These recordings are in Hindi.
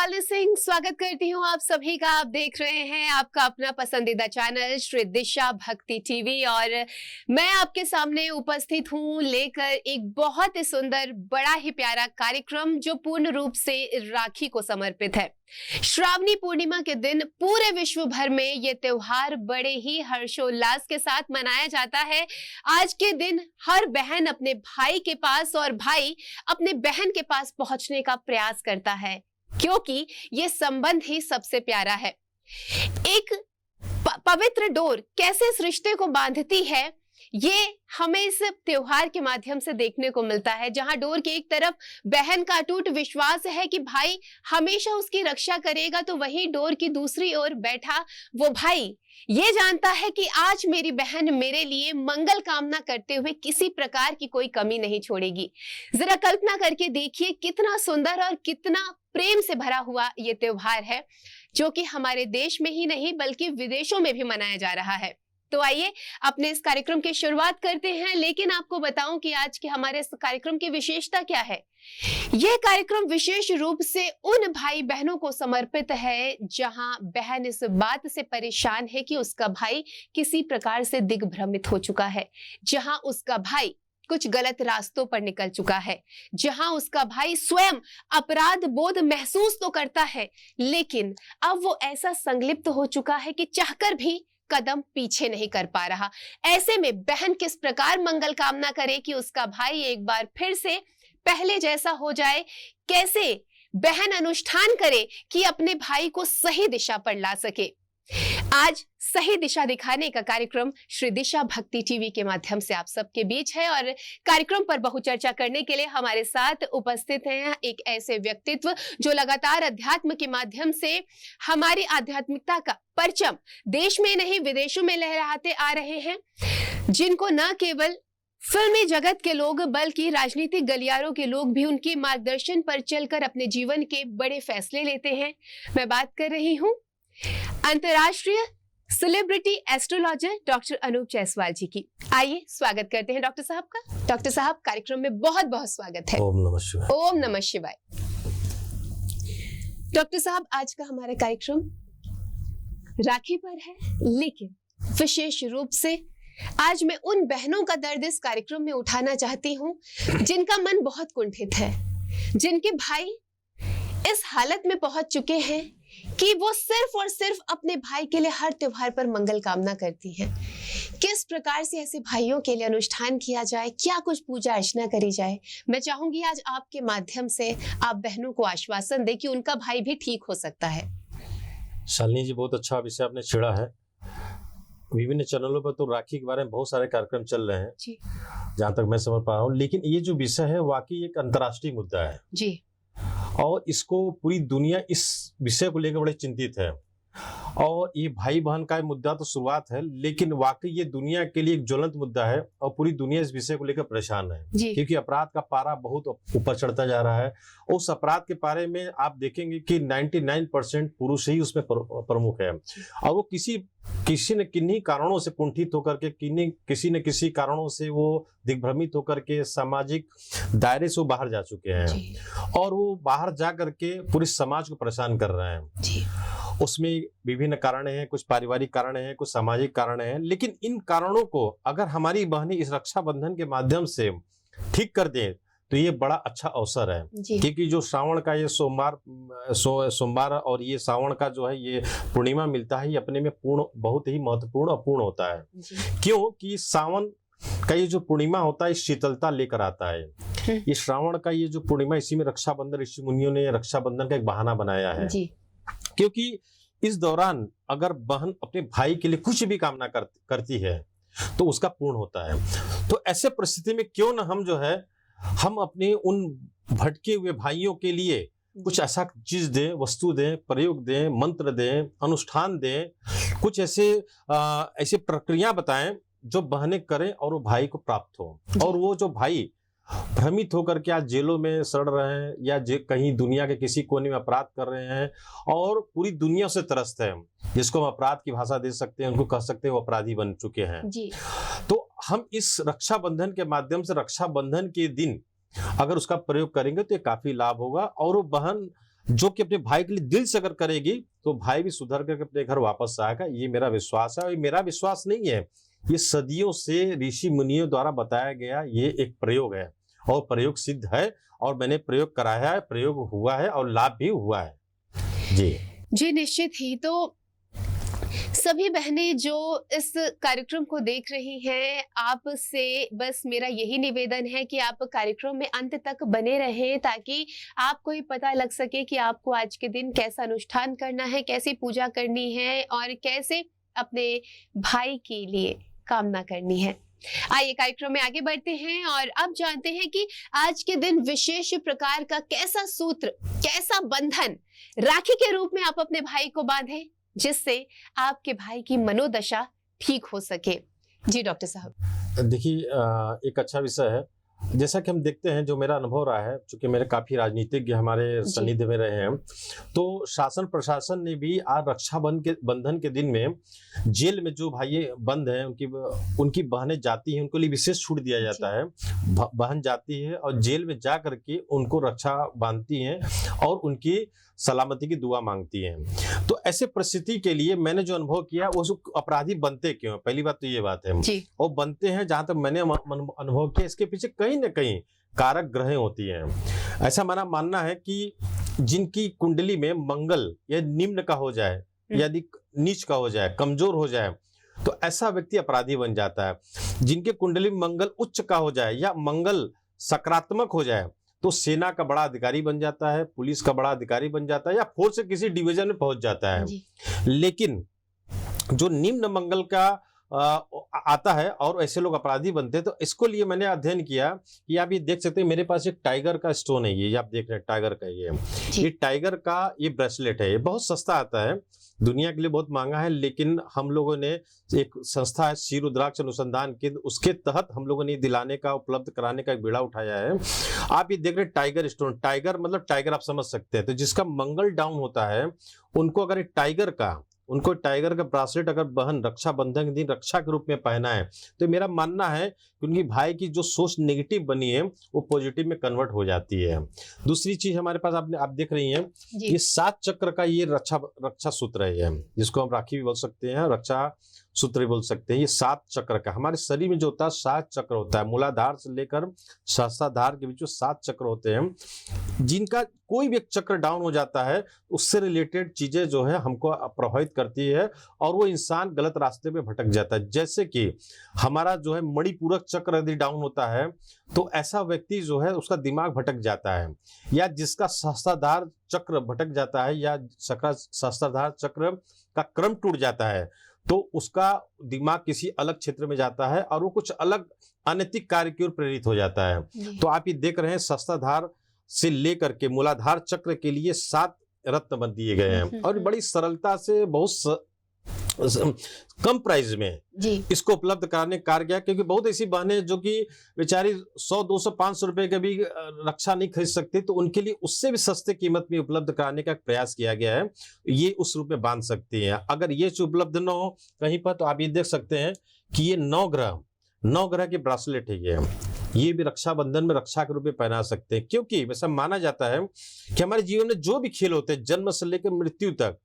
शिवाली सिंह स्वागत करती हूँ आप सभी का। आप देख रहे हैं आपका अपना पसंदीदा चैनल श्री दिशा भक्ति टीवी और मैं आपके सामने उपस्थित हूँ लेकर एक बहुत ही सुंदर बड़ा ही प्यारा कार्यक्रम जो पूर्ण रूप से राखी को समर्पित है। श्रावणी पूर्णिमा के दिन पूरे विश्व भर में ये त्योहार बड़े ही हर्षोल्लास के साथ मनाया जाता है। आज के दिन हर बहन अपने भाई के पास और भाई अपने बहन के पास पहुंचने का प्रयास करता है क्योंकि ये संबंध ही सबसे प्यारा है। एक पवित्र डोर कैसे इस रिश्ते को बांधती है ये हमें इस त्योहार के माध्यम से देखने को मिलता है, जहां डोर की एक तरफ बहन का अटूट विश्वास है कि भाई हमेशा उसकी रक्षा करेगा, तो वही डोर की दूसरी ओर बैठा वो भाई ये जानता है कि आज मेरी बहन मेरे लिए मंगल कामना करते हुए किसी प्रकार की कोई कमी नहीं छोड़ेगी। जरा कल्पना करके देखिए कितना सुंदर और कितना प्रेम से भरा हुआ ये त्योहार है जो कि हमारे देश में ही नहीं बल्कि विदेशों में भी मनाया जा रहा है। तो आइए अपने इस कार्यक्रम की शुरुआत करते हैं, लेकिन आपको बताऊं कि आज के हमारे इस कार्यक्रम की विशेषता क्या है। यह कार्यक्रम विशेष रूप से उन भाई बहनों को समर्पित है जहां बहन इस बात से परेशान है कि उसका भाई किसी प्रकार से दिग्भ्रमित हो चुका है, जहां उसका भाई कुछ गलत रास्तों पर निकल चुका है, जहां उसका भाई स्वयं अपराध बोध महसूस तो करता है लेकिन अब वो ऐसा संलिप्त हो चुका है कि चाहकर भी कदम पीछे नहीं कर पा रहा। ऐसे में बहन किस प्रकार मंगल कामना करे कि उसका भाई एक बार फिर से पहले जैसा हो जाए, कैसे बहन अनुष्ठान करे कि अपने भाई को सही दिशा पर ला सके। आज सही दिशा दिखाने का कार्यक्रम श्री दिशा भक्ति टीवी के माध्यम से आप सबके बीच है और कार्यक्रम पर बहुचर्चा करने के लिए हमारे साथ उपस्थित हैं एक ऐसे व्यक्तित्व जो लगातार अध्यात्म के माध्यम से हमारी आध्यात्मिकता का परचम देश में नहीं विदेशों में लहराते आ रहे हैं, जिनको न केवल फिल्मी जगत के लोग बल्कि राजनीतिक गलियारों के लोग भी उनके मार्गदर्शन पर चलकर अपने जीवन के बड़े फैसले लेते हैं। मैं बात कर रही हूँ अंतर्राष्ट्रीय celebrity astrologer doctor Anup Jaiswal ji की। आइए स्वागत करते हैं डॉक्टर साहब का। डॉक्टर साहब कार्यक्रम में बहुत बहुत स्वागत है। ओम नमः शिवाय। ओम नमः शिवाय। डॉक्टर साहब आज का हमारा कार्यक्रम राखी पर है, लेकिन विशेष रूप से आज मैं उन बहनों का दर्द इस कार्यक्रम में उठाना चाहती हूँ जिनका मन बहुत कुंठित है, जिनके भाई इस हालत में पहुंच चुके हैं कि वो सिर्फ और सिर्फ अपने भाई के लिए हर त्योहार पर मंगल कामना करती हैं। किस प्रकार से ऐसे भाइयों के लिए अनुष्ठान किया जाए, क्या कुछ पूजा अर्चना करी जाए, मैं चाहूंगी आज आपके माध्यम से आप बहनों को आश्वासन दें कि उनका भाई भी ठीक हो सकता है। शालिनी जी, बहुत अच्छा विषय आपने छेड़ा है। विभिन्न चैनलों पर तो राखी के बारे में बहुत सारे कार्यक्रम चल रहे हैं जी, जहाँ तक मैं समझ पा रहा हूँ, लेकिन ये जो विषय है वाकई एक अंतर्राष्ट्रीय मुद्दा है जी, और इसको पूरी दुनिया इस विषय को लेकर बड़े चिंतित है। और ये भाई बहन का मुद्दा तो शुरुआत है, लेकिन वाकई ये दुनिया के लिए एक ज्वलंत मुद्दा है और पूरी दुनिया इस विषय को लेकर परेशान है क्योंकि अपराध का पारा बहुत ऊपर चढ़ता जा रहा है। उस अपराध के पारे में आप देखेंगे कि 99% पुरुष ही उसमें प्रमुख है और वो किसी न किन्हीं कारणों से कुंठित होकर के किसी न किसी कारणों से वो दिग्भ्रमित होकर के सामाजिक दायरे से वो बाहर जा चुके हैं और वो बाहर जा करके पूरे समाज को परेशान कर रहे हैं। उसमें विभिन्न कारण हैं, कुछ पारिवारिक कारण हैं, कुछ सामाजिक कारण हैं, लेकिन इन कारणों को अगर हमारी बहनें इस रक्षाबंधन के माध्यम से ठीक कर दें तो ये बड़ा अच्छा अवसर है क्योंकि जो श्रावण का ये सोमवार और ये सावन का जो है ये पूर्णिमा मिलता है, ये अपने में बहुत ही महत्वपूर्ण और पूर्ण होता है। क्योंकि सावन का ये जो पूर्णिमा होता है शीतलता लेकर आता है। ये श्रावण का ये जो पूर्णिमा, इसी में रक्षाबंधन ऋषि मुनियों ने रक्षाबंधन का एक बहाना बनाया है क्योंकि इस दौरान अगर बहन अपने भाई के लिए कुछ भी कामना करती है तो उसका पूर्ण होता है। तो ऐसे परिस्थिति में क्यों न हम अपने उन भटके हुए भाइयों के लिए कुछ ऐसा चीज दें, वस्तु दें, प्रयोग दें, मंत्र दें, अनुष्ठान दें, कुछ ऐसे प्रक्रिया बताएं जो बहनें करें और वो भाई को प्राप्त हो। और वो जो भाई भ्रमित होकर के आज जेलों में सड़ रहे हैं या कहीं दुनिया के किसी कोने में अपराध कर रहे हैं और पूरी दुनिया से त्रस्त है, जिसको हम अपराध की भाषा दे सकते हैं, उनको कह सकते हैं वो अपराधी बन चुके हैं जी। तो हम इस रक्षाबंधन के माध्यम से रक्षाबंधन के दिन अगर उसका प्रयोग करेंगे तो ये काफी लाभ होगा और वो बहन जो कि अपने भाई के लिए दिल से अगर करेगी तो भाई भी सुधर करके अपने घर वापस आएगा। ये मेरा विश्वास है, और ये मेरा विश्वास नहीं है, ये सदियों से ऋषि मुनियों द्वारा बताया गया ये एक प्रयोग है, और प्रयोग सिद्ध है, और मैंने प्रयोग कराया है, प्रयोग हुआ है और लाभ भी हुआ है। जी निश्चित ही। तो सभी बहनें जो इस कार्यक्रम को देख रही हैं, आपसे बस मेरा यही निवेदन है कि आप कार्यक्रम में अंत तक बने रहें, ताकि आपको ये पता लग सके कि आपको आज के दिन कैसा अनुष्ठान करना है, कैसी पूजा करनी है और कैसे अपने भाई के लिए कामना करनी है। आइए कार्यक्रम में आगे बढ़ते हैं और अब जानते हैं कि आज के दिन विशेष प्रकार का कैसा सूत्र, कैसा बंधन राखी के रूप में आप अपने भाई को बांधें, जिससे आपके भाई की मनोदशा ठीक हो सके। जी डॉक्टर साहब। देखिए, एक अच्छा विषय है। जैसा कि हम देखते हैं, जो मेरा अनुभव रहा है, चूंकि मेरे काफी राजनीतिज्ञ हमारे सानिध्य में रहे हैं, तो शासन प्रशासन ने भी आज रक्षाबंधन के दिन में जेल में जो भाई बंद हैं, उनकी बहनें जाती हैं, उनको लिए विशेष छूट दिया जाता है। बहन जाती है और जेल में जा करके उनको रक्षा बांधती हैं और उनकी सलामती की दुआ मांगती हैं। तो ऐसे परिस्थिति के लिए मैंने जो अनुभव किया, वो अपराधी बनते क्यों, पहली बात तो ये बात है। और बनते हैं, जहां तक मैंने अनुभव किया, इसके पीछे कहीं ना कहीं कारक ग्रहें होती हैं। ऐसा मेरा मानना है कि जिनकी कुंडली में मंगल या निम्न का हो जाए, यदि नीच का हो जाए, कमजोर हो जाए, तो ऐसा व्यक्ति अपराधी बन जाता है। जिनके कुंडली में मंगल उच्च का हो जाए या मंगल सकारात्मक हो जाए, तो सेना का बड़ा अधिकारी बन जाता है, पुलिस का बड़ा अधिकारी बन जाता है, या फोर्स से किसी डिवीजन में पहुंच जाता है। लेकिन जो निम्न मंगल का आता है और ऐसे लोग अपराधी बनते हैं। तो इसको लिए मैंने अध्ययन किया कि आप ये देख सकते हैं, मेरे पास एक टाइगर का स्टोन है, ये आप देख रहे हैं, टाइगर का ये टाइगर का ये ब्रेसलेट है। ये बहुत सस्ता आता है, दुनिया के लिए बहुत महंगा है, लेकिन हम लोगों ने एक संस्था है श्री रुद्राक्ष अनुसंधान केंद्र, उसके तहत हम लोगों ने दिलाने का, उपलब्ध कराने का एक बीड़ा उठाया है। आप ये देख रहे हैं टाइगर स्टोन, टाइगर मतलब टाइगर आप समझ सकते हैं। तो जिसका मंगल डाउन होता है, उनको अगर टाइगर का ब्रासलेट अगर बहन रक्षाबंधन के दिन रक्षा के रूप में पहना है, तो मेरा मानना है कि उनकी भाई की जो सोच नेगेटिव बनी है वो पॉजिटिव में कन्वर्ट हो जाती है। दूसरी चीज हमारे पास आप देख रही हैं, ये 7 चक्र का ये रक्षा सूत्र है, ये जिसको हम राखी भी बोल सकते हैं, रक्षा सूत्र भी बोल सकते हैं। ये 7 चक्र का हमारे शरीर में जो होता है 7 चक्र होता है, मूलाधार से लेकर सहस्त्राधार के बीच में 7 चक्र होते हैं। जिनका कोई भी एक चक्र डाउन हो जाता है, उससे रिलेटेड चीजें जो है हमको प्रभावित करती है और वो इंसान गलत रास्ते पे भटक जाता है। जैसे कि हमारा जो है मणिपूरक चक्र यदि डाउन होता है, तो ऐसा व्यक्ति जो है उसका दिमाग भटक जाता है, या जिसका सहस्त्राधार चक्र भटक जाता है या सहस्त्राधार चक्र का क्रम टूट जाता है, तो उसका दिमाग किसी अलग क्षेत्र में जाता है और वो कुछ अलग अनैतिक कार्य की ओर प्रेरित हो जाता है। तो आप ये देख रहे हैं, सहस्त्राधार से लेकर के मूलाधार चक्र के लिए 7 रत्न बन दिए गए हैं और बड़ी सरलता से बहुत कम प्राइस में इसको उपलब्ध कराने का कार्य किया। क्योंकि बहुत ऐसी बहनें जो कि बेचारी 100, 200, 500 रुपए के भी रक्षा नहीं खरीद सकती, तो उनके लिए उससे भी सस्ते कीमत में उपलब्ध कराने का प्रयास किया गया है। ये उस रूप में बांध सकती हैं। अगर ये उपलब्ध न हो कहीं पर, तो आप ये देख सकते हैं कि ये 9 ग्रह के ब्रासलेट है। ये भी रक्षाबंधन में रक्षा के रूप में पहना सकते हैं, क्योंकि वैसा माना जाता है कि हमारे जीवन में जो भी खेल होते हैं, जन्म से लेकर मृत्यु तक,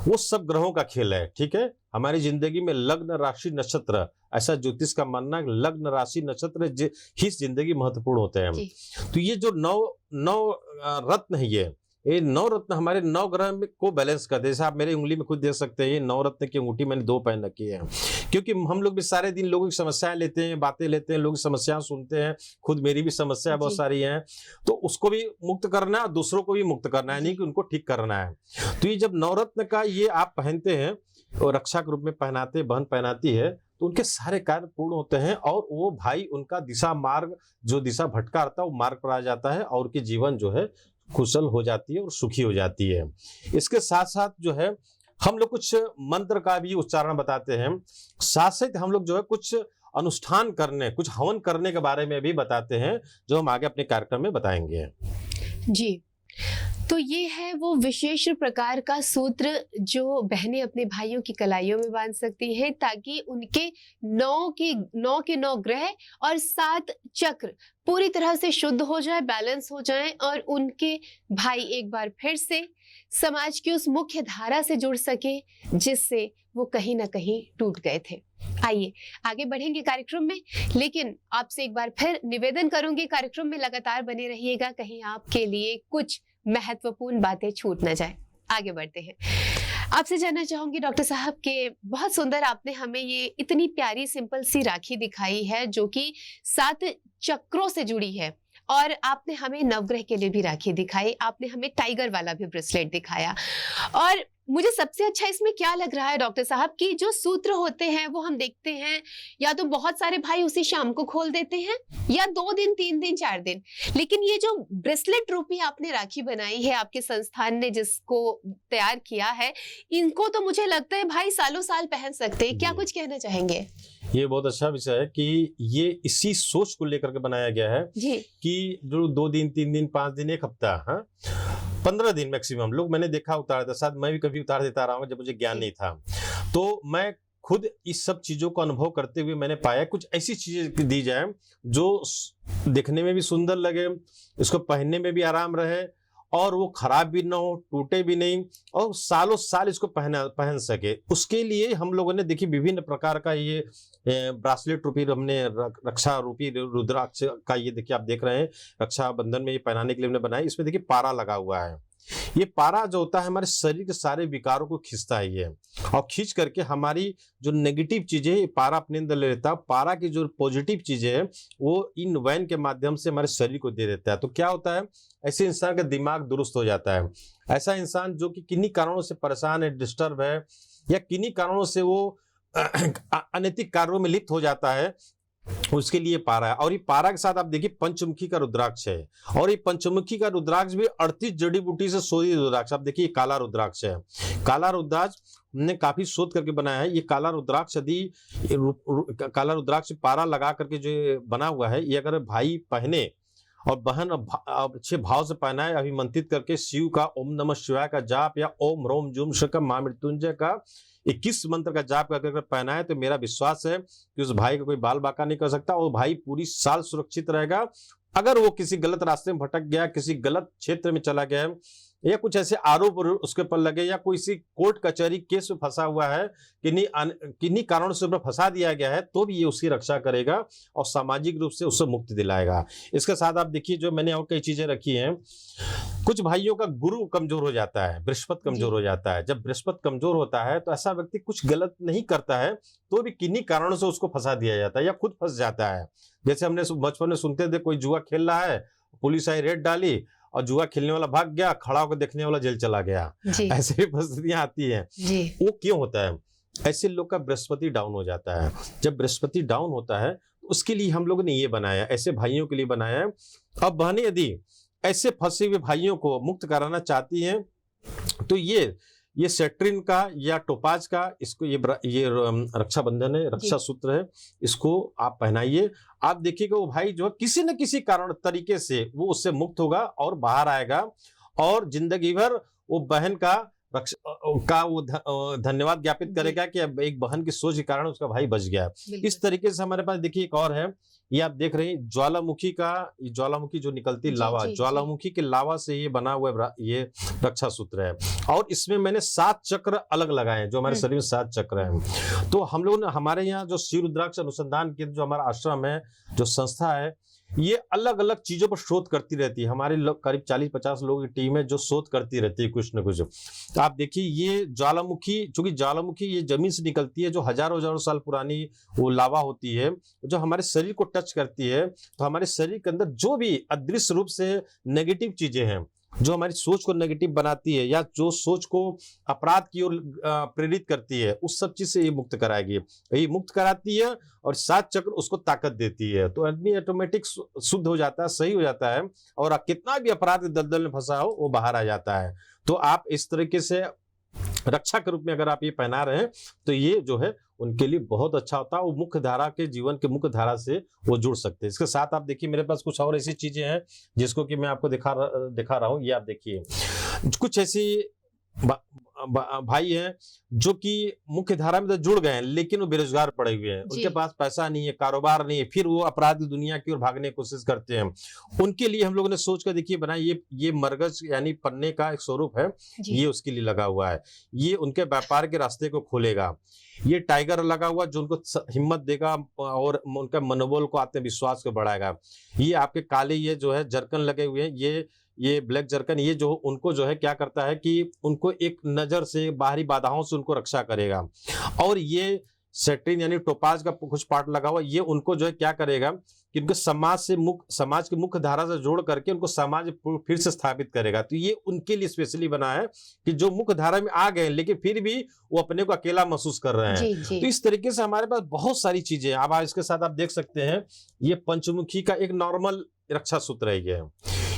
वो सब ग्रहों का खेल है। ठीक है, हमारी जिंदगी में लग्न, राशि, नक्षत्र, ऐसा ज्योतिष का मानना है, लग्न, राशि, नक्षत्र ही जिंदगी महत्वपूर्ण होते हैं। तो ये जो 9 रत्न है, ये 9 रत्न हमारे 9 ग्रह को बैलेंस करते हैं। जैसे आप मेरी उंगली में खुद देख सकते हैं, ये 9 रत्न की अंगूठी मैंने 2 पहन रखी है। क्योंकि हम लोग भी सारे दिन लोगों की समस्याएं लेते हैं, बातें लेते हैं, लोगों की समस्याएं सुनते हैं। खुद मेरी भी समस्या बहुत सारी है, तो उसको भी मुक्त करना है, दूसरों को भी मुक्त करना है, नहीं कि उनको ठीक करना है। तो ये जब 9 रत्न का ये आप पहनते हैं और रक्षा के रूप में पहनाते, बहन पहनाती है, तो उनके सारे कार्य पूर्ण होते हैं और वो भाई उनका दिशा मार्ग, जो दिशा भटका रहता है, वो मार्ग पर आ जाता है और उनके जीवन जो है कुशल हो जाती है और सुखी हो जाती है। इसके साथ साथ जो है हम लोग कुछ मंत्र का भी उच्चारण बताते हैं, साथ साथ हम लोग जो है कुछ अनुष्ठान करने, कुछ हवन करने के बारे में भी बताते हैं, जो हम आगे अपने कार्यक्रम में बताएंगे। जी, तो ये है वो विशेष प्रकार का सूत्र जो बहनें अपने भाइयों की कलाइयों में बांध सकती हैं, ताकि उनके 9 ग्रह और 7 चक्र पूरी तरह से शुद्ध हो जाए, बैलेंस हो जाएं, और उनके भाई एक बार फिर से समाज की उस मुख्य धारा से जुड़ सके जिससे वो कहीं ना कहीं टूट गए थे। आइए आगे बढ़ेंगे कार्यक्रम में, लेकिन आपसे एक बार फिर निवेदन करूंगी, कार्यक्रम में लगातार बने रहिएगा, कहीं आपके लिए कुछ महत्वपूर्ण बातें छूट ना जाए। आगे बढ़ते हैं। आपसे जानना चाहूंगी डॉक्टर साहब के बहुत सुंदर आपने हमें ये इतनी प्यारी सिंपल सी राखी दिखाई है जो कि 7 चक्रों से जुड़ी है, और आपने हमें नवग्रह के लिए भी राखी दिखाई, आपने हमें टाइगर वाला भी ब्रेसलेट दिखाया। और मुझे सबसे अच्छा इसमें क्या लग रहा है डॉक्टर साहब कि जो सूत्र होते हैं वो हम देखते हैं या तो बहुत सारे भाई उसी शाम को खोल देते हैं, या 2 दिन 3 दिन 4 दिन, लेकिन ये जो ब्रेसलेट रूपी आपने राखी बनाई है, आपके संस्थान ने जिसको तैयार किया है, इनको तो मुझे लगता है भाई सालों साल पहन सकते हैं। क्या कुछ कहना चाहेंगे? ये बहुत अच्छा विषय है कि ये इसी सोच को लेकर के बनाया गया है जी। कि जो 2 दिन 3 दिन 5 दिन 1 हफ्ता, हाँ 15 दिन मैक्सिमम लोग मैंने देखा उतार था, शायद मैं भी कभी उतार देता रहा हूँ जब मुझे ज्ञान नहीं था। तो मैं खुद इस सब चीजों को अनुभव करते हुए मैंने पाया कुछ ऐसी चीजें दी जाए जो देखने में भी सुंदर लगे, इसको पहनने में भी आराम रहे, और वो खराब भी ना हो, टूटे भी नहीं, और सालों साल इसको पहन सके। उसके लिए हम लोगों ने देखिए विभिन्न प्रकार का ये ब्रासलेट रूपी हमने रक्षा रूपी रुद्राक्ष का, ये देखिए आप देख रहे हैं रक्षाबंधन में ये पहनाने के लिए हमने बनाया। इसमें देखिए पारा लगा हुआ है। ये पारा जो होता है हमारे शरीर के सारे विकारों को खींचता है ये, और खींच करके हमारी जो नेगेटिव चीजें पारा अपने अंदर ले लेता है, पारा की जो पॉजिटिव चीजें हैं वो इन वैन के माध्यम से हमारे शरीर को दे देता है। तो क्या होता है, ऐसे इंसान का दिमाग दुरुस्त हो जाता है। ऐसा इंसान जो कि किन्हीं कारणों से परेशान है, डिस्टर्ब है, या किन्हीं कारणों से वो अनैतिक कार्यों में लिप्त हो जाता है, उसके लिए पारा है। और ये पारा के साथ आप देखिए पंचमुखी का रुद्राक्ष है, और ये पंचमुखी का रुद्राक्ष भी 38 जड़ी बूटी से शोधित रुद्राक्ष। आप देखिए काला रुद्राक्ष है। काला रुद्राक्ष हमने काफी शोध करके बनाया है। ये काला रुद्राक्ष यदि काला रुद्राक्ष पारा लगा करके जो बना हुआ है, ये अगर भाई पहने और बहन अच्छे भाव से पहना है, अभिमंत्रित करके शिव का ओम नमः शिवाय का जाप या ओम रोम जुम शका मां मृत्युंजय का 21 मंत्र का जाप करके पहना है, तो मेरा विश्वास है कि उस भाई का कोई बाल बाका नहीं कर सकता, और भाई पूरी साल सुरक्षित रहेगा। अगर वो किसी गलत रास्ते में भटक गया, किसी गलत क्षेत्र में चला गया, या कुछ ऐसे आरोप उसके ऊपर लगे, या कोई सी कोर्ट कचहरी केस में फंसा हुआ है, किन्हीं कारणों से फंसा दिया गया है, तो भी ये उसकी रक्षा करेगा और सामाजिक रूप से उससे मुक्ति दिलाएगा। इसके साथ आप देखिए जो मैंने और कई चीजें रखी हैं। कुछ भाइयों का गुरु कमजोर हो जाता है, बृहस्पति कमजोर हो जाता है। जब बृहस्पति कमजोर होता है तो ऐसा व्यक्ति कुछ गलत नहीं करता है, तो भी किन्हीं कारणों से उसको फंसा दिया जाता है या खुद फंस जाता है। जैसे हमने बचपन में सुनते थे, कोई जुआ खेल रहा है, पुलिस आई रेड डाली और जुआ खेलने वाला भाग गया, खड़ा होकर देखने वाला जेल चला गया। ऐसे भी परिस्थितियां आती हैं। वो क्यों होता है? ऐसे लोग का बृहस्पति डाउन हो जाता है। जब बृहस्पति डाउन होता है तो उसके लिए हम लोगों ने ये बनाया, ऐसे भाइयों के लिए बनाया है। अब बहनें यदि ऐसे फंसे हुए भाइयों को मुक्त कराना चाहती हैं तो ये सेट्रिन का या टोपाज का, इसको ये रक्षाबंधन है, रक्षा सूत्र है, इसको आप पहनाइए। आप देखिएगा वो भाई जो है किसी न किसी कारण तरीके से वो उससे मुक्त होगा और बाहर आएगा, और जिंदगी भर वो बहन का वो धन्यवाद ज्ञापित करेगा कि अब एक बहन की सोच के कारण उसका भाई बच गया। इस तरीके से हमारे पास देखिए एक और है, ये आप देख रहे हैं ज्वालामुखी जो निकलती लावा, ज्वालामुखी के लावा से ये बना हुआ ये रक्षा सूत्र है। और इसमें मैंने 7 चक्र अलग लगाए हैं, जो हमारे शरीर में 7 चक्र हैं। तो हम लोगों ने हमारे यहाँ जो शिव रुद्राक्ष अनुसंधान केंद्र जो हमारा आश्रम है, जो संस्था है, ये अलग अलग चीजों पर शोध करती रहती है। हमारे करीब 40-50 लोगों की टीम है जो शोध करती रहती है कुछ न कुछ। तो आप देखिए ये ज्वालामुखी, चूंकि ज्वालामुखी ये जमीन से निकलती है, जो हजारों साल पुरानी वो लावा होती है, जो हमारे शरीर को टच करती है, तो हमारे शरीर के अंदर जो भी अदृश्य रूप से नेगेटिव चीजें हैं, जो हमारी सोच को नेगेटिव बनाती है या जो सोच को अपराध की ओर प्रेरित करती है, उस सब चीज से ये मुक्त कराएगी। ये मुक्त कराती है और 7 चक्र उसको ताकत देती है, तो आदमी ऑटोमेटिक शुद्ध हो जाता है, सही हो जाता है, और कितना भी अपराध के दलदल में फंसा हो वो बाहर आ जाता है। तो आप इस तरीके से रक्षा के रूप में अगर आप ये पहना रहे हैं तो ये जो है उनके लिए बहुत अच्छा होता है। वो मुख्य धारा के जीवन के मुख्य धारा से वो जुड़ सकते हैं। इसके साथ आप देखिए मेरे पास कुछ और ऐसी चीजें हैं जिसको कि मैं आपको दिखा रहा हूँ। ये आप देखिए कुछ ऐसी भाई हैं जो कि मुख्य धारा में तो जुड़ गए हैं लेकिन वो बेरोजगार पड़े हुए हैं, उनके पास पैसा नहीं है, कारोबार नहीं है, फिर वो अपराध की दुनिया की ओर भागने की कोशिश करते हैं। उनके लिए हम लोगों ने सोच कर देखिए बनाया, ये मरगज यानी पन्ने का एक स्वरूप है, ये उसके लिए लगा हुआ है। ये उनके व्यापार के रास्ते को खोलेगा। ये टाइगर लगा हुआ जो उनको हिम्मत देगा और उनका मनोबल को, आत्मविश्वास को बढ़ाएगा। ये आपके काले ये जो है जरकन लगे हुए हैं, ये ब्लैक जरकन, ये जो उनको जो है क्या करता है कि उनको एक नजर से, बाहरी बाधाओं से उनको रक्षा करेगा। और ये सेट्रिन यानी टोपाज का कुछ पार्ट लगा हुआ, ये उनको जो है क्या करेगा कि उनको समाज की मुख्य धारा से जोड़ करके उनको समाज फिर से स्थापित करेगा। तो ये उनके लिए स्पेशली बना है कि जो मुख्य धारा में आ गए लेकिन फिर भी वो अपने को अकेला महसूस कर रहे हैं। तो इस तरीके से हमारे पास बहुत सारी चीजें हैं। अब इसके साथ आप देख सकते हैं ये पंचमुखी का एक नॉर्मल रक्षा सूत्र है।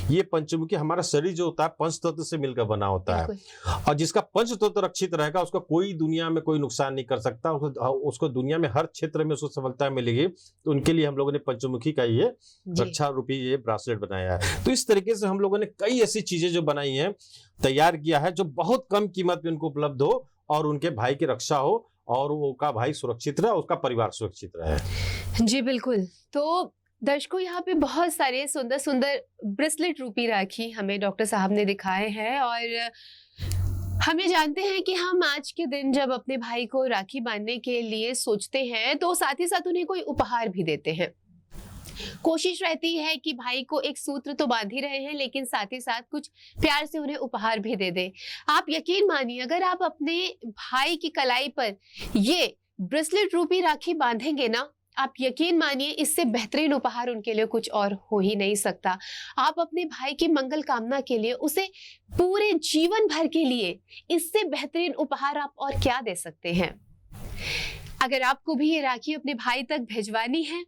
ये पंचमुखी हमारा शरीर जो होता है पंच तत्व से मिलकर बना होता है, और जिसका पंच तत्व रक्षित रहेगा उसका कोई दुनिया में कोई नुकसान नहीं कर सकता, उसको दुनिया में हर क्षेत्र में उसको सफलता मिलेगी। तो उनके लिए हम लोगों ने पंचमुखी का ये रक्षा रूपी ये ब्रासलेट बनाया है। तो इस तरीके से हम लोगों ने कई ऐसी चीजें जो बनाई हैं, तैयार किया है, जो बहुत कम कीमत में उनको उपलब्ध हो और उनके भाई की रक्षा हो और उनका भाई सुरक्षित रहे, उसका परिवार सुरक्षित रहे। जी बिल्कुल। तो दर्शकों, यहाँ पे बहुत सारे सुंदर सुंदर ब्रेसलेट रूपी राखी हमें डॉक्टर साहब ने दिखाए हैं, और हम ये जानते हैं कि हम आज के दिन जब अपने भाई को राखी बांधने के लिए सोचते हैं तो साथ ही साथ उन्हें कोई उपहार भी देते हैं। कोशिश रहती है कि भाई को एक सूत्र तो बांध ही रहे हैं लेकिन साथ ही साथ कुछ प्यार से उन्हें उपहार भी दे दें। आप यकीन मानिए, अगर आप अपने भाई की कलाई पर ये ब्रेसलेट रूपी राखी बांधेंगे ना, आप यकीन मानिए इससे बेहतरीन उपहार उनके लिए कुछ और हो ही नहीं सकता। आप अपने भाई की मंगल कामना के लिए, उसे पूरे जीवन भर के लिए इससे बेहतरीन उपहार आप और क्या दे सकते हैं। अगर आपको भी ये राखी अपने भाई तक भिजवानी है,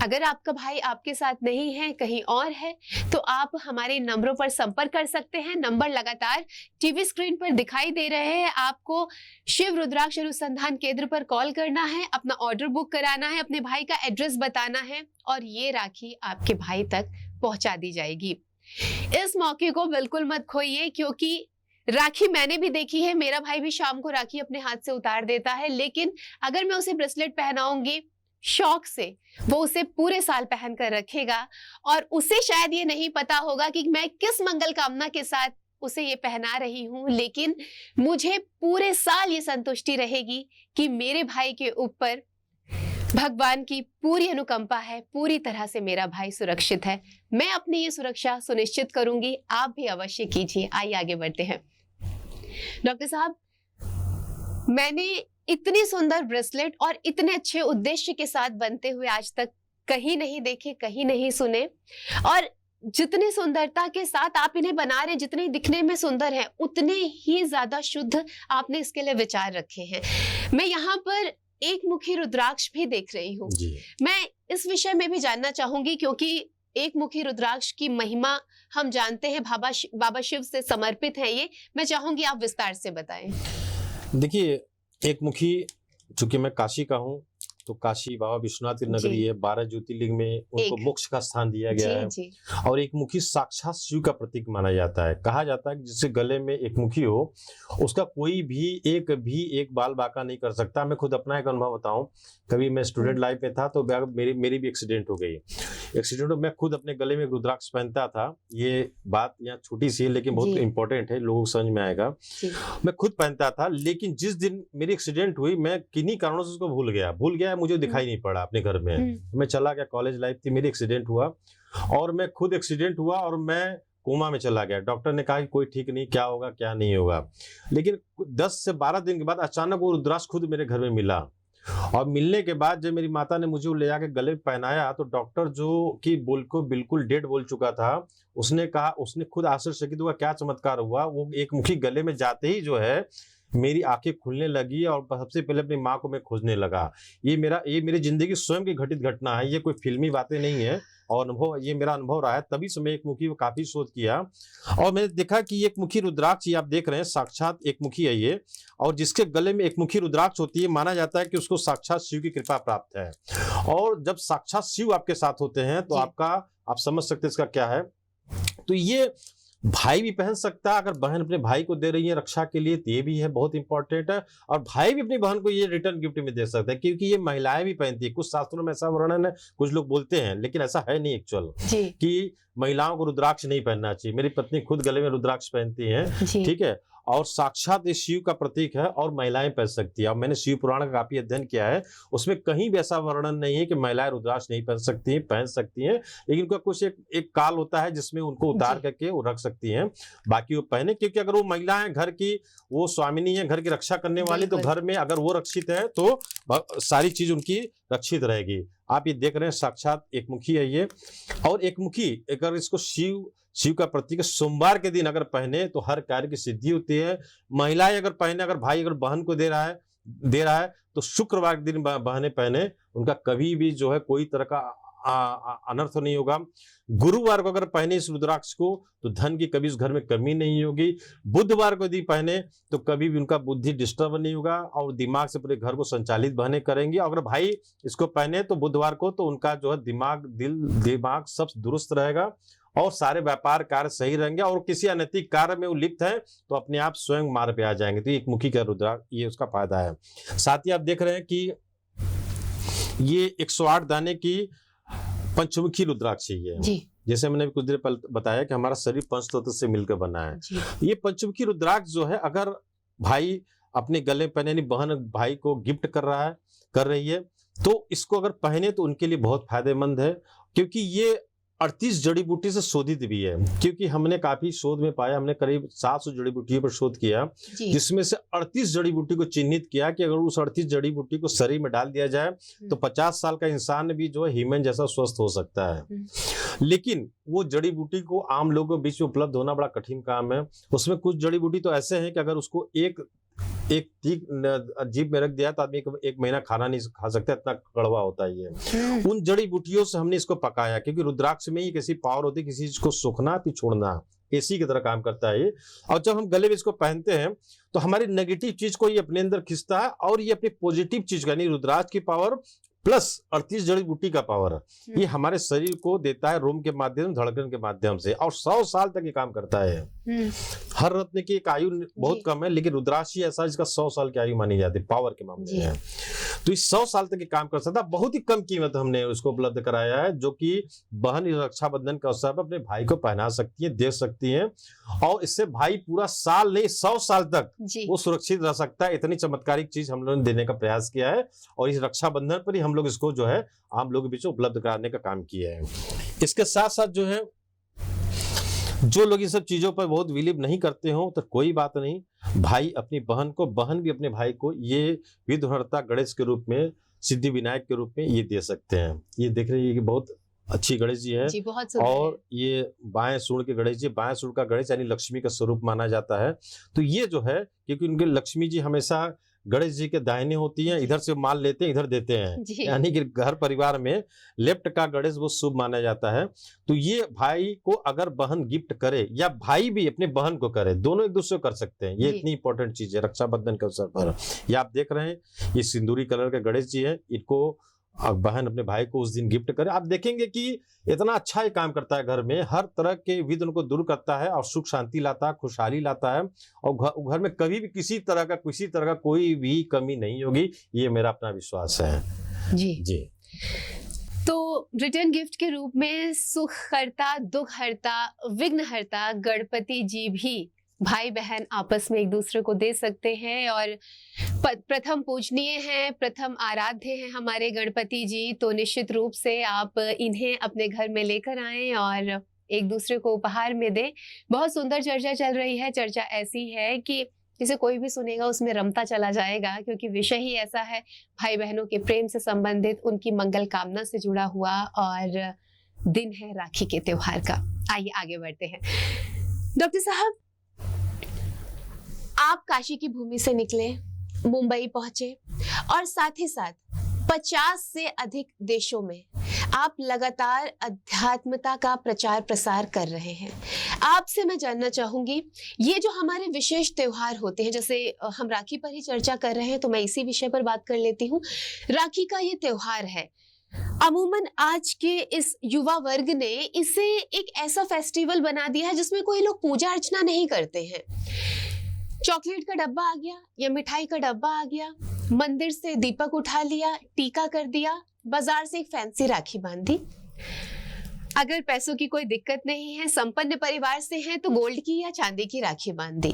अगर आपका भाई आपके साथ नहीं है, कहीं और है, तो आप हमारे नंबरों पर संपर्क कर सकते हैं। नंबर लगातार टीवी स्क्रीन पर दिखाई दे रहे हैं। आपको शिव रुद्राक्ष अनुसंधान केंद्र पर कॉल करना है, अपना ऑर्डर बुक कराना है, अपने भाई का एड्रेस बताना है और ये राखी आपके भाई तक पहुंचा दी जाएगी। इस मौके को बिल्कुल मत खोइए, क्योंकि राखी मैंने भी देखी है। मेरा भाई भी शाम को राखी अपने हाथ से उतार देता है, लेकिन अगर मैं उसे ब्रेसलेट पहनाऊंगी शौक से, वो उसे पूरे साल पहन कर रखेगा और उसे शायद ये नहीं पता होगा कि मैं किस मंगल कामना के साथ उसे ये पहना रही हूं, लेकिन मुझे पूरे साल ये संतुष्टि रहेगी कि मेरे भाई के ऊपर भगवान की पूरी अनुकंपा है, पूरी तरह से मेरा भाई सुरक्षित है। मैं अपनी ये सुरक्षा सुनिश्चित करूंगी, आप भी अवश्य कीजिए। आइए आगे बढ़ते हैं। डॉक्टर साहब, मैंने इतनी सुंदर ब्रेसलेट और इतने अच्छे उद्देश्य के साथ बनते हुए आज तक कहीं नहीं देखे, कहीं नहीं सुने, और जितनी सुंदरता के साथ आप इन्हें बना रहे हैं, जितने दिखने में सुंदर है, उतने ही ज्यादा शुद्ध आपने इसके लिए विचार रखे हैं। मैं यहाँ पर एक मुखी रुद्राक्ष भी देख रही हूँ। मैं इस विषय में भी जानना चाहूंगी, क्योंकि एक मुखी रुद्राक्ष की महिमा हम जानते हैं, बाबा शिव से समर्पित है ये। मैं चाहूंगी आप विस्तार से बताएं। देखिए, एक मुखी, चूंकि मैं काशी का हूँ, तो काशी बाबा विश्वनाथ की नगरी है, 12 ज्योतिर्लिंग में उनको मोक्ष का स्थान दिया गया है। और एक मुखी साक्षात शिव का प्रतीक माना जाता है। कहा जाता है कि जिसके गले में एक मुखी हो उसका कोई भी एक बाल बांका नहीं कर सकता। मैं खुद अपना एक अनुभव बताऊं, कभी मैं स्टूडेंट लाइफ में था तो मेरी भी एक्सीडेंट हो गई। एक्सीडेंट में मैं खुद अपने गले में एक रुद्राक्ष पहनता था। ये बात यहाँ छोटी सी है लेकिन बहुत इंपॉर्टेंट है, लोगों को समझ में आएगा। मैं खुद पहनता था, लेकिन जिस दिन मेरी एक्सीडेंट हुई मैं किन्हीं कारणों से उसको भूल गया, मुझे दिखाई नहीं पड़ा अपने घर में। मैं चला गया, कॉलेज लाइफ थी, मेरी एक्सीडेंट हुआ और मैं खुद एक्सीडेंट हुआ और मैं कोमा में चला गया। डॉक्टर ने कहा कि कोई ठीक नहीं, क्या होगा क्या नहीं होगा। लेकिन 10 से 12 दिन के बाद अचानक वो रुद्राक्ष खुद मेरे घर में मिला, और मिलने के बाद जब मेरी माता ने मुझे ले जाके गले पहनाया तो डॉक्टर जो कि बिल्कुल डेड बोल चुका था, उसने कहा, उसने खुद आश्चर्यचकित हुआ क्या चमत्कार हुआ। वो एक मुखी गले में जाते ही जो है मेरी आंखें खुलने लगी और सबसे पहले अपनी माँ को मैं खोजने लगा। ये मेरी जिंदगी स्वयं की घटित घटना है, ये कोई फिल्मी बातें नहीं है। और अनुभव, ये मेरा अनुभव रहा है, तभी से मैं एक मुखी में काफी शोध किया और मैंने देखा कि एक मुखी रुद्राक्ष, ये आप देख रहे हैं साक्षात एक मुखी है ये, और जिसके गले में एक मुखी रुद्राक्ष होती है, माना जाता है कि उसको साक्षात शिव की कृपा प्राप्त है। और जब साक्षात शिव आपके साथ होते हैं तो आपका, आप समझ सकते हैं इसका क्या है। तो ये भाई भी पहन सकता है, अगर बहन अपने भाई को दे रही है रक्षा के लिए तो ये भी है, बहुत इंपॉर्टेंट है। और भाई भी अपनी बहन को ये रिटर्न गिफ्ट में दे सकता है, क्योंकि ये महिलाएं भी पहनती है। कुछ शास्त्रों में ऐसा वर्णन है, कुछ लोग बोलते हैं, लेकिन ऐसा है नहीं एक्चुअल कि महिलाओं को रुद्राक्ष नहीं पहनना चाहिए। मेरी पत्नी खुद गले में रुद्राक्ष पहनती हैं, ठीक है, और साक्षात ये शिव का प्रतीक है और महिलाएं पहन सकती है। और मैंने शिव पुराण का काफी अध्ययन किया है, उसमें कहीं भी ऐसा वर्णन नहीं है कि महिलाएं रुद्राक्ष नहीं पहन सकती हैं, पहन सकती हैं, लेकिन उनका कुछ एक काल होता है जिसमें उनको उतार करके वो रख सकती हैं, बाकी वो पहने। क्योंकि अगर वो महिला है, घर की वो स्वामिनी है, घर की रक्षा करने वाली, तो घर में अगर वो रक्षित है तो सारी चीज उनकी रक्षित रहेगी। आप ये देख रहे हैं साक्षात एक मुखी है ये। और एक मुखी अगर इसको शिव का प्रतीक, सोमवार के दिन अगर पहने तो हर कार्य की सिद्धि होती है। महिलाएं अगर पहने, अगर भाई अगर बहन को दे रहा है तो शुक्रवार के दिन बहनें पहने, उनका कभी भी जो है कोई तरह का अनर्थ नहीं होगा। गुरुवार को अगर पहने इस रुद्राक्ष को तो धन की कभी उस घर में कमी नहीं होगी। बुधवार को यदि पहने तो कभी भी उनका बुद्धि डिस्टर्ब नहीं होगा और दिमाग से पूरे घर को संचालित बहने करेंगे। अगर भाई इसको पहने तो बुधवार को, तो उनका जो है दिमाग सब दुरुस्त रहेगा और सारे व्यापार कार्य सही रहेंगे। और किसी अनैतिक कार्य में वो लिप्त है तो अपने आप स्वयं मार्ग पे आ जाएंगे। तो एक मुखी का रुद्राक्ष, ये उसका फायदा है। साथ ही आप देख रहे हैं कि ये 108 दाने की पंचमुखी रुद्राक्ष है ये। जैसे मैंने कुछ देर पहले बताया कि हमारा शरीर पंच तत्व से मिलकर बना है। ये पंचमुखी रुद्राक्ष जो है, अगर भाई अपने गले पहने, बहन भाई को गिफ्ट कर रही है, तो इसको अगर पहने तो उनके लिए बहुत फायदेमंद है। क्योंकि ये 38 जड़ी बूटी से शोधित भी है। क्योंकि हमने काफी शोध में पाया, हमने करीब 700 जड़ी बूटियों पर शोध किया, जिसमें से 38 जड़ी बूटी को चिन्हित किया कि अगर उस 38 जड़ी बूटी को शरीर में डाल दिया जाए तो 50 साल का इंसान भी जो है ह्यूमन जैसा स्वस्थ हो सकता है। लेकिन वो जड़ी बूटी को आम लोगों के बीच में उपलब्ध होना बड़ा कठिन काम है। उसमें कुछ जड़ी बूटी तो ऐसे हैं कि अगर उसको एक जीभ में रख दिया तो आदमी एक महीना खाना नहीं खा सकता, इतना कड़वा होता है ये। उन जड़ी बूटियों से हमने इसको पकाया, क्योंकि रुद्राक्ष में ही कैसी पावर होती है किसी चीज को सुखना फिर छोड़ना, एसी की तरह काम करता है ये। और जब हम गले में इसको पहनते हैं तो हमारी नेगेटिव चीज को ये अपने अंदर खींचता है और ये अपनी पॉजिटिव चीज का, यानी रुद्राक्ष की पावर प्लस 38 जड़ी बूटी का पावर ये हमारे शरीर को देता है, रोम के माध्यम, धड़कन के माध्यम से, और 100 साल तक ये काम करता है। हर रत्न की एक आयु बहुत कम है, लेकिन रुद्राक्ष ऐसा जिसका 100 साल की आयु मानी जाती है पावर के मामले में। तो इस 100 साल तक ये काम कर सकता है। बहुत ही कम कीमत हमने उसको उपलब्ध कराया है, जो कि बहन रक्षाबंधन के अवसर पर अपने भाई को पहना सकती है, दे सकती है, और इससे भाई पूरा साल नहीं 100 साल तक वो सुरक्षित रह सकता है। इतनी चमत्कारिक चीज हम लोगों ने देने का प्रयास किया है और इस रक्षाबंधन पर ही हम लोग इसको जो है आम लोगों के बीच में उपलब्ध कराने का काम किया है। इसके साथ साथ जो है, जो लोग इन सब चीजों पर बहुत बिलीव नहीं करते हो तो कोई बात नहीं, भाई अपनी बहन को, बहन भी अपने भाई को ये विघ्नहर्ता गणेश के रूप में, सिद्धि विनायक के रूप में ये दे सकते हैं। ये देख रहे हैं कि बहुत अच्छी गणेश जी है, बहुत और ये बाएं सूंड के गणेश जी, बाएं सूंड का गणेश यानी लक्ष्मी का स्वरूप माना जाता है। तो ये जो है, क्योंकि उनके लक्ष्मी जी हमेशा गणेश जी के दाहिने होती हैं, इधर से माल लेते हैं इधर देते हैं, यानी कि घर परिवार में लेफ्ट का गणेश वो शुभ माना जाता है। तो ये भाई को अगर बहन गिफ्ट करे या भाई भी अपने बहन को करे, दोनों एक दूसरे को कर सकते हैं। ये इतनी इंपॉर्टेंट चीज है रक्षाबंधन के अवसर पर। ये आप देख रहे हैं, ये सिंदूरी कलर के गणेश जी है, इनको बहन अपने भाई को उस दिन गिफ्ट करे। आप देखेंगे कि इतना अच्छा ये काम करता है, घर में हर तरह के विघ्न को दूर करता है और सुख शांति लाता है, खुशहाली लाता है, और घर में कभी भी किसी तरह का कोई भी कमी नहीं होगी। ये मेरा अपना विश्वास है। जी। तो रिटर्न गिफ्ट के रूप में सुख हरता, दुख हरता, विघ्न हरता गणपति जी भी भाई बहन आपस में एक दूसरे को दे सकते हैं, और प्रथम पूजनीय हैं, प्रथम आराध्य हैं हमारे गणपति जी। तो निश्चित रूप से आप इन्हें अपने घर में लेकर आएं और एक दूसरे को उपहार में दें। बहुत सुंदर चर्चा चल रही है। चर्चा ऐसी है कि जिसे कोई भी सुनेगा उसमें रमता चला जाएगा, क्योंकि विषय ही ऐसा है, भाई बहनों के प्रेम से संबंधित, उनकी मंगल कामना से जुड़ा हुआ, और दिन है राखी के त्योहार का। आइए आगे बढ़ते हैं। डॉक्टर साहब, आप काशी की भूमि से निकले, मुंबई पहुंचे, और साथ ही साथ 50 से अधिक देशों में आप लगातार अध्यात्मता का प्रचार प्रसार कर रहे हैं। आपसे मैं जानना चाहूंगी, ये जो हमारे विशेष त्योहार होते हैं, जैसे हम राखी पर ही चर्चा कर रहे हैं तो मैं इसी विषय पर बात कर लेती हूँ। राखी का ये त्योहार है, अमूमन आज के इस युवा वर्ग ने इसे एक ऐसा फेस्टिवल बना दिया है जिसमें कोई लोग पूजा अर्चना नहीं करते हैं। चॉकलेट का डब्बा आ गया या मिठाई का डब्बा आ गया, मंदिर से दीपक उठा लिया, टीका कर दिया, बाजार से एक फैंसी राखी बांध दी। अगर पैसों की कोई दिक्कत नहीं है, संपन्न परिवार से हैं, तो गोल्ड की या चांदी की राखी बांध दी।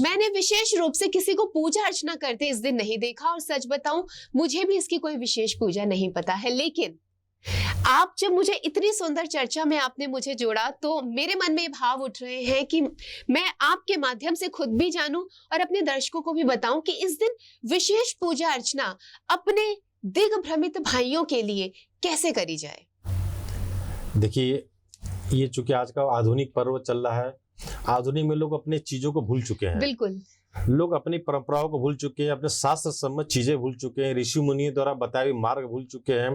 मैंने विशेष रूप से किसी को पूजा अर्चना करते इस दिन नहीं देखा, और सच बताऊं मुझे भी इसकी कोई विशेष पूजा नहीं पता है। लेकिन आप जब मुझे इतनी सुंदर चर्चा में आपने मुझे जोड़ा तो मेरे मन में भाव उठ रहे हैं कि मैं आपके माध्यम से खुद भी जानूं और अपने दर्शकों को भी बताऊं कि इस दिन विशेष पूजा अर्चना अपने दिग्भ्रमित भाइयों के लिए कैसे करी जाए। देखिए, ये चूंकि आज का आधुनिक पर्व चल रहा है, आधुनिक में लोग अपने चीजों को भूल चुके हैं। बिल्कुल, लोग अपनी परंपराओं को भूल चुके हैं, अपने शास्त्र सम्मत चीजें भूल चुके हैं, ऋषि मुनियों द्वारा बताए हुए मार्ग भूल चुके हैं।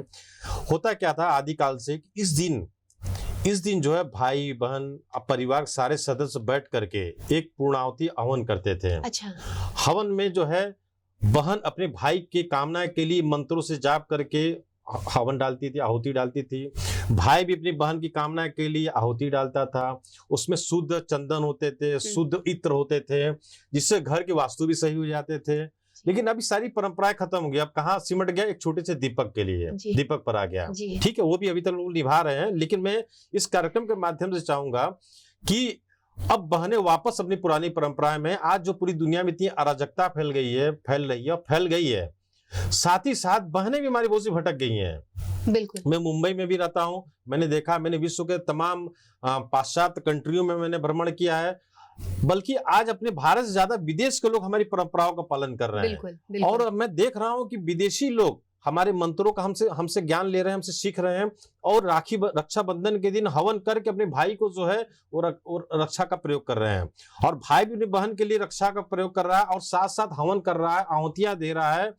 होता क्या था आदिकाल से, इस दिन जो है भाई बहन परिवार सारे सदस्य बैठ करके एक पूर्णाहुति हवन करते थे। अच्छा। हवन में जो है बहन अपने भाई के कामना के लिए मंत्रों से जाप करके हवन डालती थी, आहुति डालती थी। भाई भी अपनी बहन की कामना के लिए आहुति डालता था। उसमें शुद्ध चंदन होते थे, शुद्ध इत्र होते थे, जिससे घर के वास्तु भी सही हो जाते थे। लेकिन अभी सारी परंपराएं खत्म हो गई। अब कहाँ सिमट गया, एक छोटे से दीपक के लिए, दीपक पर आ गया। ठीक है, वो भी अभी तक लोग निभा रहे हैं, लेकिन मैं इस कार्यक्रम के माध्यम से चाहूंगा कि अब बहनें वापस अपनी पुरानी परंपराएं में, आज जो पूरी दुनिया में इतनी अराजकता फैल गई है, साथ ही साथ बहनें भी हमारी बहुत सी भटक गई हैं। बिल्कुल। मैं मुंबई में भी रहता हूं, मैंने देखा, मैंने विश्व के तमाम पाश्चात्य कंट्रियों में मैंने भ्रमण किया है, बल्कि आज अपने भारत से ज्यादा विदेश के लोग हमारी परंपराओं का पालन कर रहे हैं। बिल्कुल। और मैं देख रहा हूं कि विदेशी लोग हमारे मंत्रों का हमसे ज्ञान ले रहे हैं, हमसे सीख रहे हैं, और रक्षाबंधन के दिन हवन करके अपने भाई को जो है वो रक्षा का प्रयोग कर रहे हैं, और भाई भी अपनी बहन के लिए रक्षा का प्रयोग कर रहा है, और साथ साथ हवन कर रहा है, आहुतियां दे रहा है,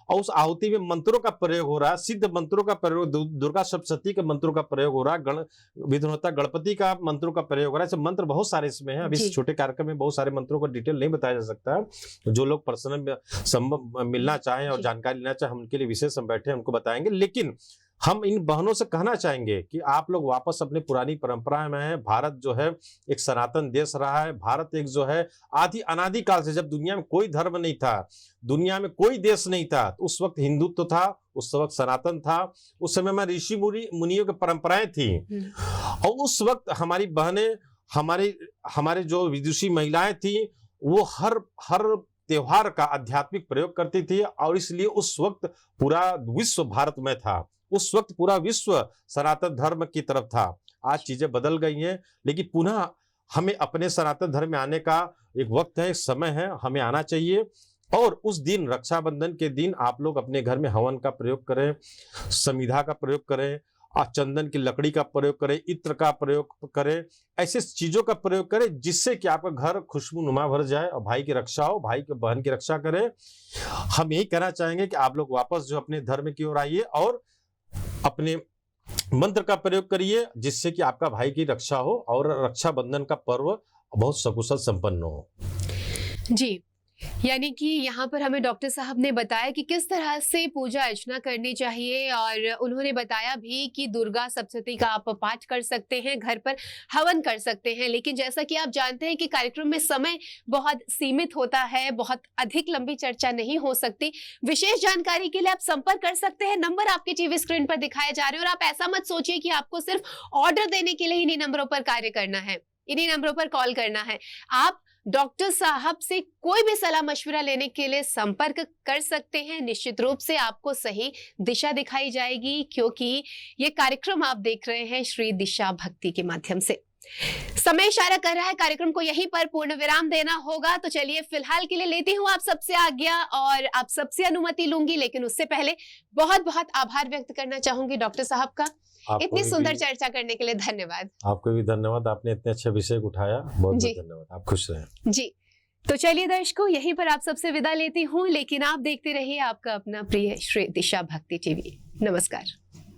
और उस आहुति में मंत्रों का प्रयोग हो रहा है, सिद्ध मंत्रों का प्रयोग, दुर्गा सप्तशती के मंत्रों का प्रयोग हो रहा है, विघ्नहर्ता गणपति का मंत्रों का प्रयोग हो रहा है। ऐसे मंत्र बहुत सारे इसमें हैं। अभी इस छोटे कार्यक्रम में बहुत सारे मंत्रों का डिटेल नहीं बताया जा सकता। जो लोग पर्सनल मिलना चाहें और जानकारी लेना चाहें, हम उनके लिए विशेष हम बैठे हैं, उनको बताएंगे। लेकिन हम इन बहनों से कहना चाहेंगे कि आप लोग वापस अपनी पुरानी परंपरा में हैं। भारत जो है एक सनातन देश रहा है। भारत एक जो है अनादि काल से, जब दुनिया में कोई धर्म नहीं था, दुनिया में कोई देश नहीं था, तो उस वक्त हिंदुत्व था, उस वक्त सनातन था, उस समय में ऋषि मुनियों की परंपराएं थी, और उस वक्त हमारी बहनें, हमारे जो विदुषी महिलाएं थी, वो हर त्योहार का आध्यात्मिक प्रयोग करती थी, और इसलिए उस वक्त पूरा विश्व भारत में था। उस वक्त पूरा विश्व सनातन धर्म की तरफ था। आज चीजें बदल गई हैं, लेकिन पुनः हमें अपने सनातन धर्म में आने का एक वक्त है, समय है, हमें आना चाहिए। और उस दिन, रक्षाबंधन के दिन, आप लोग अपने घर में हवन का प्रयोग करें, समिधा का प्रयोग करें, चंदन की लकड़ी का प्रयोग करें, इत्र का प्रयोग करें, ऐसे चीजों का प्रयोग करें जिससे कि आपका घर खुशबूनुमा भर जाए, और भाई की रक्षा हो, भाई के बहन की रक्षा करें। हम यही कहना चाहेंगे कि आप लोग वापस जो अपने धर्म की ओर आइए और अपने मंत्र का प्रयोग करिए, जिससे कि आपका भाई की रक्षा हो और रक्षाबंधन का पर्व बहुत सकुशल संपन्न हो। जी, यानी कि यहाँ पर हमें डॉक्टर साहब ने बताया कि किस तरह से पूजा अर्चना करनी चाहिए, और उन्होंने बताया भी कि दुर्गा सप्तशती का आप पाठ कर सकते हैं, घर पर हवन कर सकते हैं। लेकिन जैसा कि आप जानते हैं कि कार्यक्रम में समय बहुत सीमित होता है, बहुत अधिक लंबी चर्चा नहीं हो सकती। विशेष जानकारी के लिए आप संपर्क कर सकते हैं, नंबर आपके टीवी स्क्रीन पर दिखाए जा रहे हैं। और आप ऐसा मत सोचिए कि आपको सिर्फ ऑर्डर देने के लिए इन्हीं नंबरों पर कार्य करना है, इन्हीं नंबरों पर कॉल करना है। आप डॉक्टर साहब से कोई भी सलाह मशवरा लेने के लिए संपर्क कर सकते हैं। निश्चित रूप से आपको सही दिशा दिखाई जाएगी, क्योंकि ये कार्यक्रम आप देख रहे हैं श्री दिशा भक्ति के माध्यम से। समय इशारा कर रहा है कार्यक्रम को यहीं पर पूर्ण विराम देना होगा, तो चलिए फिलहाल के लिए लेती हूँ आप सबसे आज्ञा और आप सबसे अनुमति लूंगी। लेकिन उससे पहले बहुत बहुत आभार व्यक्त करना चाहूंगी डॉक्टर साहब का, इतनी सुंदर चर्चा करने के लिए धन्यवाद। आपको भी धन्यवाद, आपने इतने अच्छे विषय को उठाया, बहुत बहुत धन्यवाद। आप खुश रहें जी। तो चलिए दर्शकों, यहीं पर आप सबसे विदा लेती हूँ, लेकिन आप देखते रहिए आपका अपना प्रिय श्री दिशा भक्ति टीवी। नमस्कार।